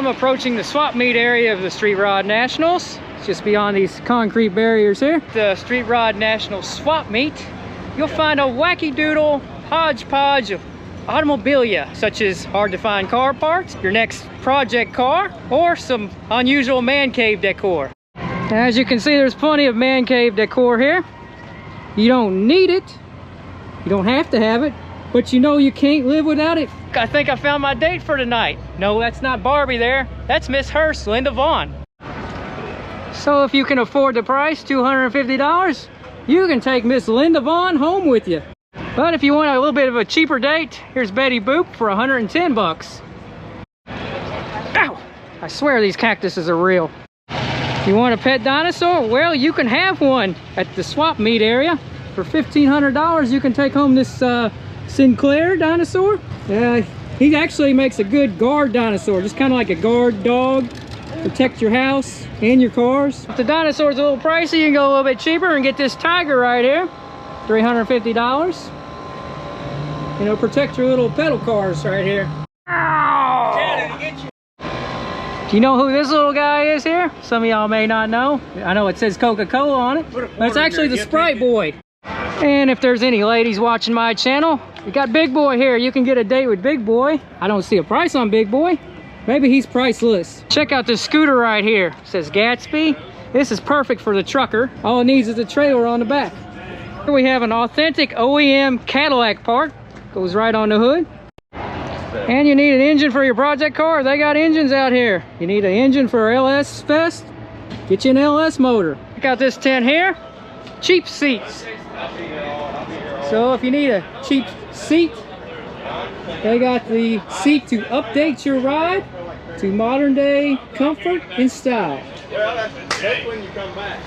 I'm approaching the swap meet area of the Street Rod Nationals. It's just beyond these concrete barriers here. The Street Rod National swap meet, you'll find a wacky doodle hodgepodge of automobilia, such as hard to find car parts, your next project car, or some unusual man cave decor. As you can see, there's plenty of man cave decor here. You don't need it, you don't have to have it, but you know you can't live without it. I think I found my date for tonight. No, that's not Barbie there, that's Miss Hearst, Linda Vaughn. So if you can afford the price, $250, you can take Miss Linda Vaughn home with you. But if you want a little bit of a cheaper date, here's Betty Boop for 110 bucks. Ow! I swear these cactuses are real. You want a pet dinosaur? Well, you can have one at the swap meet area. For $1,500, you can take home this Sinclair dinosaur. He actually makes a good guard dinosaur, just kind of like a guard dog. Protect your house and your cars. If the dinosaur's a little pricey, you can go a little bit cheaper and get this tiger right here. $350. You know, protect your little pedal cars right here. Ow! Do you know who this little guy is here? Some of y'all may not know. I know it says Coca-Cola on it, but it's actually the Sprite Boy. And if there's any ladies watching my channel, we got Big Boy here. You can get a date with Big Boy. I don't see a price on Big Boy. Maybe he's priceless. Check out this scooter right here. It says Gatsby. This is perfect for the trucker. All it needs is a trailer on the back. Here we have an authentic OEM Cadillac part. Goes right on the hood. And you need an engine for your project car. They got engines out here. You need an engine for LS Fest. Get you an LS motor. Check out this tent here. Cheap seats. So if you need a cheap seat, they got the seat to update your ride to modern day comfort and style. Well, that's when you come back.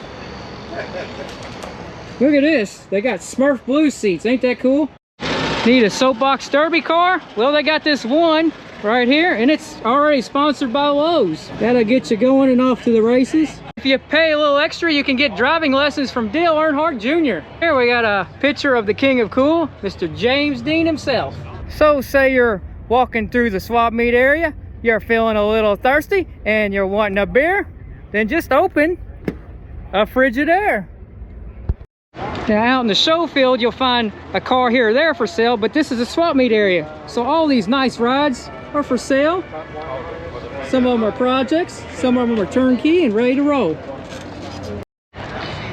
Look at this. They got Smurf Blue seats. Ain't that cool? Need a Soapbox Derby car? Well, they got this one right here, and it's already sponsored by Lowe's. That'll get you going and off to the races. If you pay a little extra, you can get driving lessons from Dale Earnhardt Jr. Here we got a picture of the King of Cool, Mr. James Dean himself. So say you're walking through the swap meet area, you're feeling a little thirsty, and you're wanting a beer, then just open a Frigidaire. Now out in the show field, you'll find a car here or there for sale, but this is a swap meet area. So all these nice rides are for sale. Some of them are projects, some of them are turnkey and ready to roll.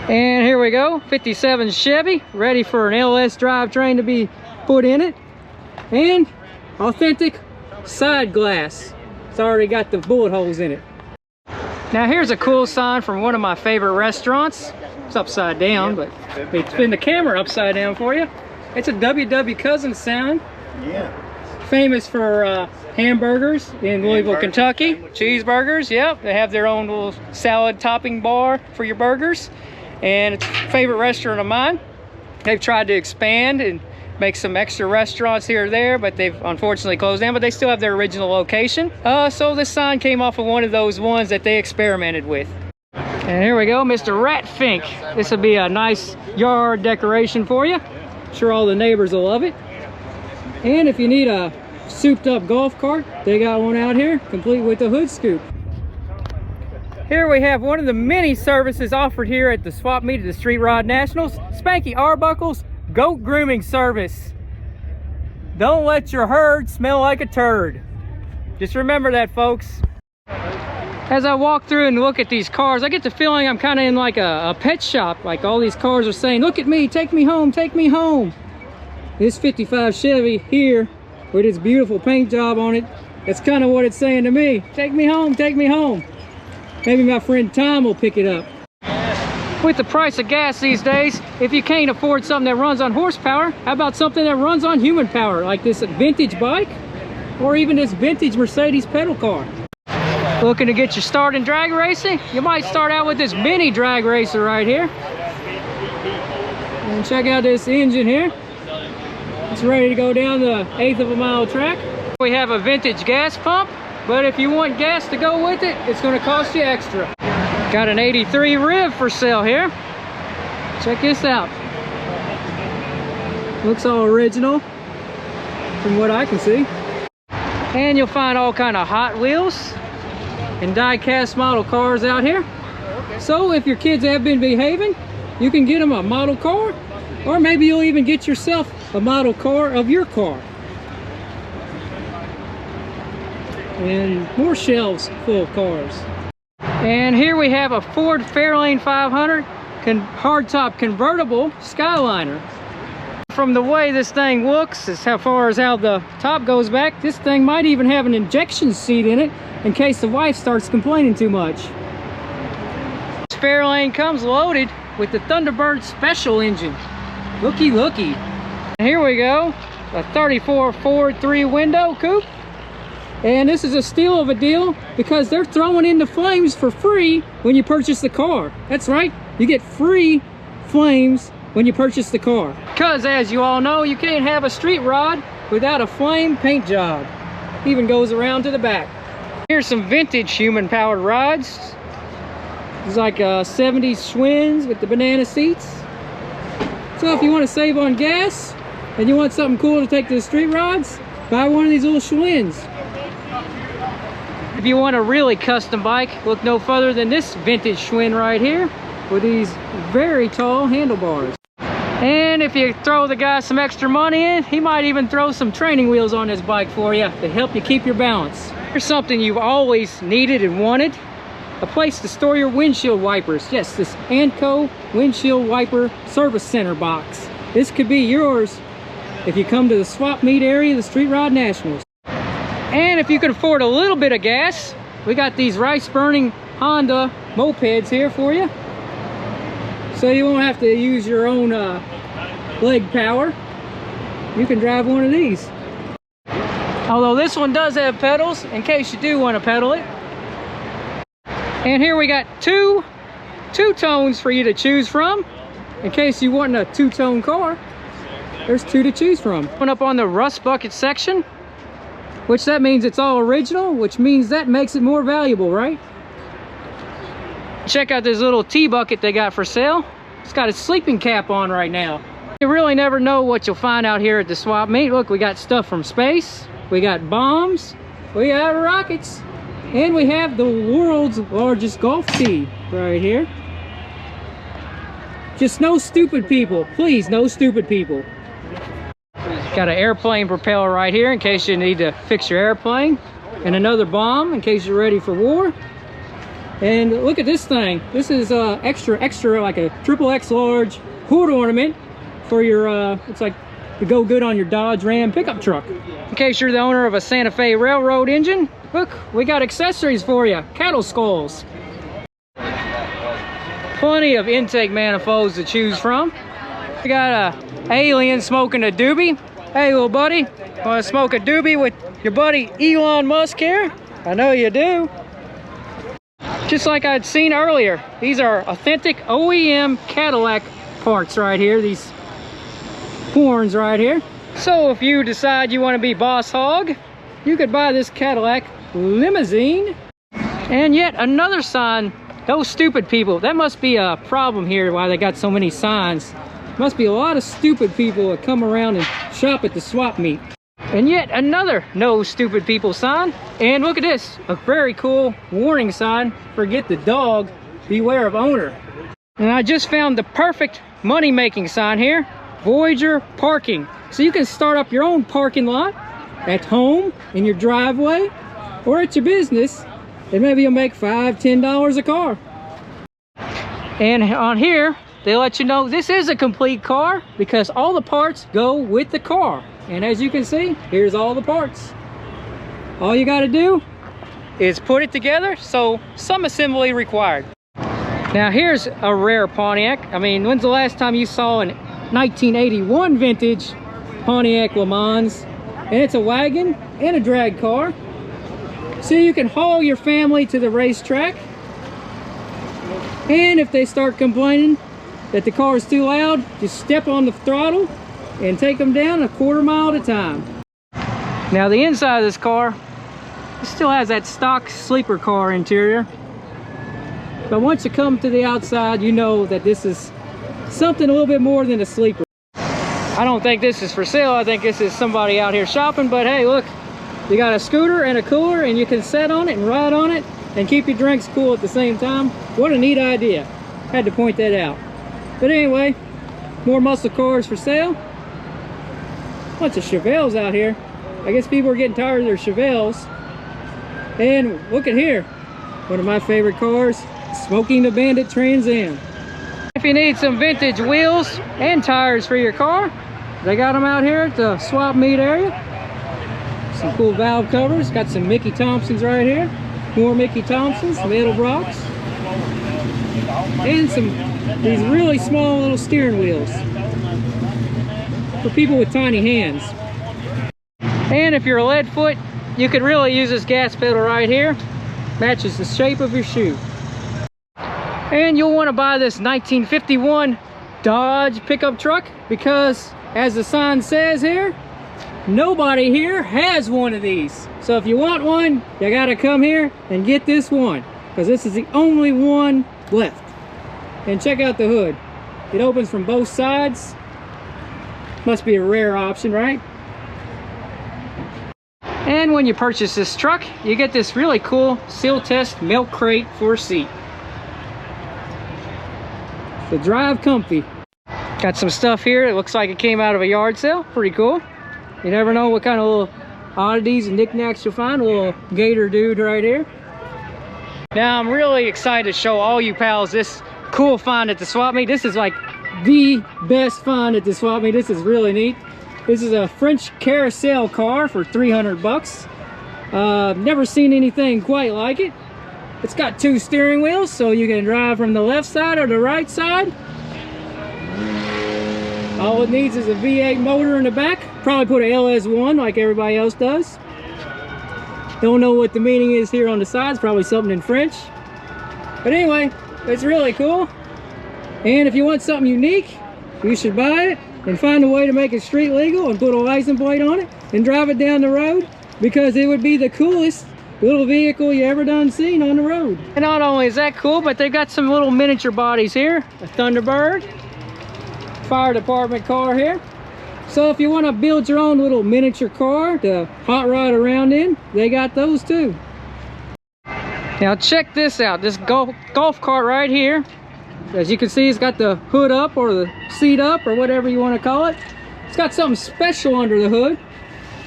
And here we go, 57 Chevy, ready for an LS drivetrain to be put in it. And authentic side glass. It's already got the bullet holes in it. Now here's a cool sign from one of my favorite restaurants. It's upside down, but they spin the camera upside down for you. It's a WWE Cousin sign. Yeah. Famous for hamburgers in Louisville, Kentucky. Cheeseburgers, yep. They have their own little salad topping bar for your burgers. And it's a favorite restaurant of mine. They've tried to expand and make some extra restaurants here or there, but they've unfortunately closed down, but they still have their original location. So this sign came off of one of those ones that they experimented with. And here we go, Mr. Rat Fink. This will be a nice yard decoration for you. I'm sure all the neighbors will love it. And if you need a souped up golf cart, they got one out here, complete with the hood scoop. Here we have one of the many services offered here at the swap meet of the Street Rod Nationals, Spanky Arbuckle's Goat Grooming Service. Don't let your herd smell like a turd. Just remember that, folks. As I walk through and look at these cars, I get the feeling I'm kind of in like a pet shop. Like all these cars are saying, look at me, take me home, take me home. This 55 Chevy here with its beautiful paint job on it, that's kind of what it's saying to me. Take me home, take me home. Maybe my friend Tom will pick it up. With the price of gas these days, if you can't afford something that runs on horsepower, how about something that runs on human power, like this vintage bike or even this vintage Mercedes pedal car? Looking to get your start in drag racing? You might start out with this mini drag racer right here. And check out this engine here. It's ready to go down the 1/8 of a mile track. We have a vintage gas pump, but if you want gas to go with it, it's going to cost you extra. Got an 83 Riv for sale here. Check this out. Looks all original from what I can see. And you'll find all kind of Hot Wheels. and die-cast model cars out here. So if your kids have been behaving, you can get them a model car, or maybe you'll even get yourself a model car of your car. And more shelves full of cars. And here we have a Ford Fairlane 500 hardtop convertible Skyliner. From the way this thing looks, as far as how the top goes back, this thing might even have an injection seat in it in case the wife starts complaining too much. This Fairlane comes loaded with the Thunderbird special engine. Looky, looky. And here we go, a 34 Ford 3-window coupe. And this is a steal of a deal because they're throwing in the flames for free when you purchase the car. That's right, you get free flames when you purchase the car. Because as you all know, you can't have a street rod without a flame paint job. Even goes around to the back. Here's some vintage human-powered rods. It's like 70s Schwinn's with the banana seats. So if you want to save on gas and you want something cool to take to the street rods, buy one of these little Schwinn's. If you want a really custom bike, look no further than this vintage Schwinn right here with these very tall handlebars. And if you throw the guy some extra money in, he might even throw some training wheels on his bike for you to help you keep your balance. Here's something you've always needed and wanted: a place to store your windshield wipers. Yes, this Anco windshield wiper service center box. This could be yours if you come to the swap meet area of the Street Rod Nationals. And if you can afford a little bit of gas, we got these rice-burning Honda mopeds here for you. So you won't have to use your own leg power. You can drive one of these. Although this one does have pedals, in case you do want to pedal it. And here we got two tones for you to choose from. In case you want a two-tone car, there's two to choose from. Going up on the rust bucket section, which that means it's all original, which means that makes it more valuable, right? Check out this little tea bucket they got for sale. It's got a sleeping cap on right now. You really never know what you'll find out here at the swap meet. Look, we got stuff from space, we got bombs, we got rockets, and we have the world's largest golf tee right here. Just no stupid people, please, no stupid people. Got an airplane propeller right here in case you need to fix your airplane, and another bomb in case you're ready for war. And look at this thing. This is extra like a XXX large hood ornament for your it's like to go good on your Dodge Ram pickup truck. In case you're the owner of a Santa Fe Railroad engine, look, we got accessories for you. Cattle skulls. Plenty of intake manifolds to choose from. We got a alien smoking a doobie. Hey little buddy, want to smoke a doobie with your buddy Elon Musk here? I know you do. Just like I'd seen earlier, these are authentic OEM Cadillac parts right here, these horns right here. So if you decide you want to be boss hog, you could buy this Cadillac limousine. And yet another sign, those stupid people, that must be a problem here why they got so many signs. Must be a lot of stupid people that come around and shop at the swap meet. And yet another no stupid people sign. And look at this, a very cool warning sign: forget the dog, beware of owner. And I just found the perfect money-making sign here: Voyager Parking. So you can start up your own parking lot at home, in your driveway, or at your business, and maybe you'll make $5, $10 a car. And on here, they let you know this is a complete car because all the parts go with the car. And as you can see, here's all the parts. All you got to do is put it together, so some assembly required. Now here's a rare Pontiac. I mean, when's the last time you saw an 1981 vintage Pontiac Le Mans? And it's a wagon and a drag car. So you can haul your family to the racetrack. And if they start complaining that the car is too loud, just step on the throttle and take them down a quarter mile at a time. Now the inside of this car, it still has that stock sleeper car interior. But once you come to the outside, you know that this is something a little bit more than a sleeper. I don't think this is for sale. I think this is somebody out here shopping. But hey, look, you got a scooter and a cooler, and you can sit on it and ride on it and keep your drinks cool at the same time. What a neat idea. Had to point that out. But anyway, more muscle cars for sale. Bunch of Chevelles out here. I guess people are getting tired of their Chevelles. And look at here. One of my favorite cars, Smoking the Bandit Trans Am. If you need some vintage wheels and tires for your car, they got them out here at the swap meet area. Some cool valve covers. Got some Mickey Thompsons right here. More Mickey Thompsons, some Edelbrocks. And these really small little steering wheels for people with tiny hands. And if you're a lead foot, you could really use this gas pedal right here. Matches the shape of your shoe. And you'll want to buy this 1951 Dodge pickup truck because, as the sign says here, nobody here has one of these. So if you want one, you gotta come here and get this one, because this is the only one left. And check out the hood. It opens from both sides. Must be a rare option, right? And when you purchase this truck, you get this really cool seal test milk crate for a seat. So drive comfy. Got some stuff here. It looks like it came out of a yard sale. Pretty cool. You never know what kind of little oddities and knickknacks you'll find. A little gator dude right here. Now I'm really excited to show all you pals this cool find at the swap meet. This is like the best find at the swap meet. This is really neat. This is a French Carousel car for 300 bucks. Never seen anything quite like it. It's got 2 steering wheels, so you can drive from the left side or the right side. All it needs is a V8 motor in the back. Probably put an LS1 like everybody else does. Don't know what the meaning is here on the sides. Probably something in French. But anyway, it's really cool. And if you want something unique, you should buy it and find a way to make it street legal and put a license plate on it and drive it down the road, because it would be the coolest little vehicle you ever done seen on the road. And not only is that cool, but they've got some little miniature bodies here. A Thunderbird, fire department car here. So if you want to build your own little miniature car to hot rod around in, they got those too. Now check this out, this golf cart right here. As you can see, it's got the hood up, or the seat up, or whatever you want to call it. It's got something special under the hood.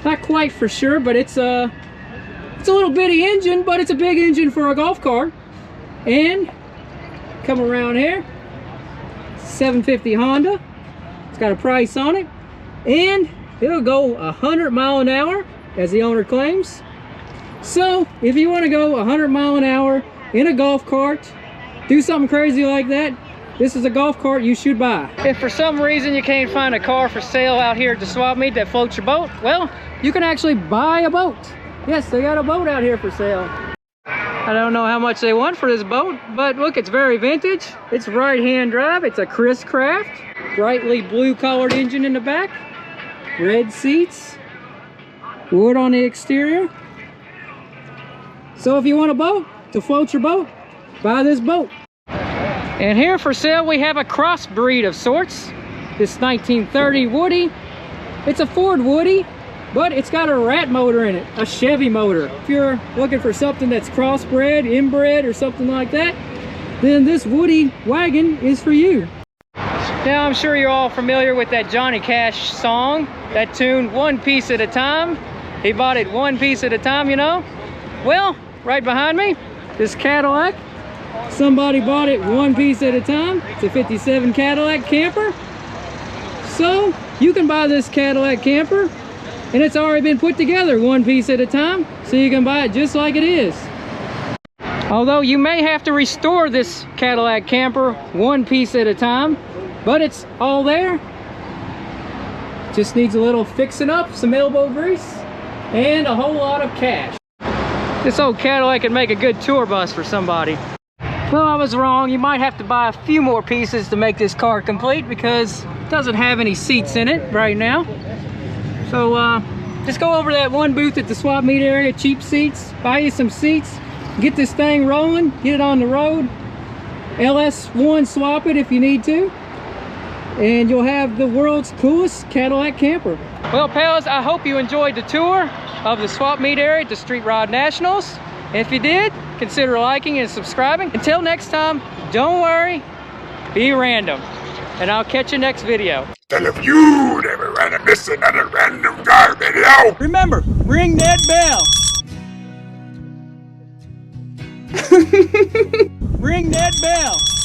Not quite for sure, but it's a little bitty engine, but it's a big engine for a golf cart. And come around here, 750 Honda. It's got a price on it, and it'll go 100 miles an hour, as the owner claims. So if you want to go 100 miles an hour in a golf cart, do something crazy like that, this is a golf cart you should buy. If for some reason you can't find a car for sale out here at the swap meet that floats your boat, well, you can actually buy a boat. Yes, they got a boat out here for sale. I don't know how much they want for this boat, but look, it's very vintage. It's right-hand drive. It's a Chris Craft. Brightly blue-colored engine in the back. Red seats. Wood on the exterior. So if you want a boat to float your boat, buy this boat. And here for sale we have a crossbreed of sorts. This 1930 Woody. It's a Ford Woody, but it's got a Rat motor in it, a Chevy motor. If you're looking for something that's crossbred, inbred, or something like that, then this Woody wagon is for you. Now I'm sure you're all familiar with that Johnny Cash song, that tune, One Piece at a Time. He bought it one piece at a time, you know. Well, right behind me, this Cadillac. Somebody bought it one piece at a time. It's a 57 Cadillac Camper. So you can buy this Cadillac Camper, and it's already been put together one piece at a time, so you can buy it just like it is. Although you may have to restore this Cadillac Camper one piece at a time, but it's all there. Just needs a little fixing up, some elbow grease, and a whole lot of cash. This old Cadillac can make a good tour bus for somebody. Well, I was wrong. You might have to buy a few more pieces to make this car complete, because it doesn't have any seats in it right now. So just go over to that one booth at the swap meet area, cheap seats, buy you some seats, get this thing rolling, get it on the road. LS1 swap it if you need to, and you'll have the world's coolest Cadillac Camper. Well, pals, I hope you enjoyed the tour of the swap meet area at the Street Rod Nationals. And if you did, consider liking and subscribing. Until next time, don't worry, be random. And I'll catch you next video. And if you never want to miss another random car video, remember, ring that bell. Ring that bell.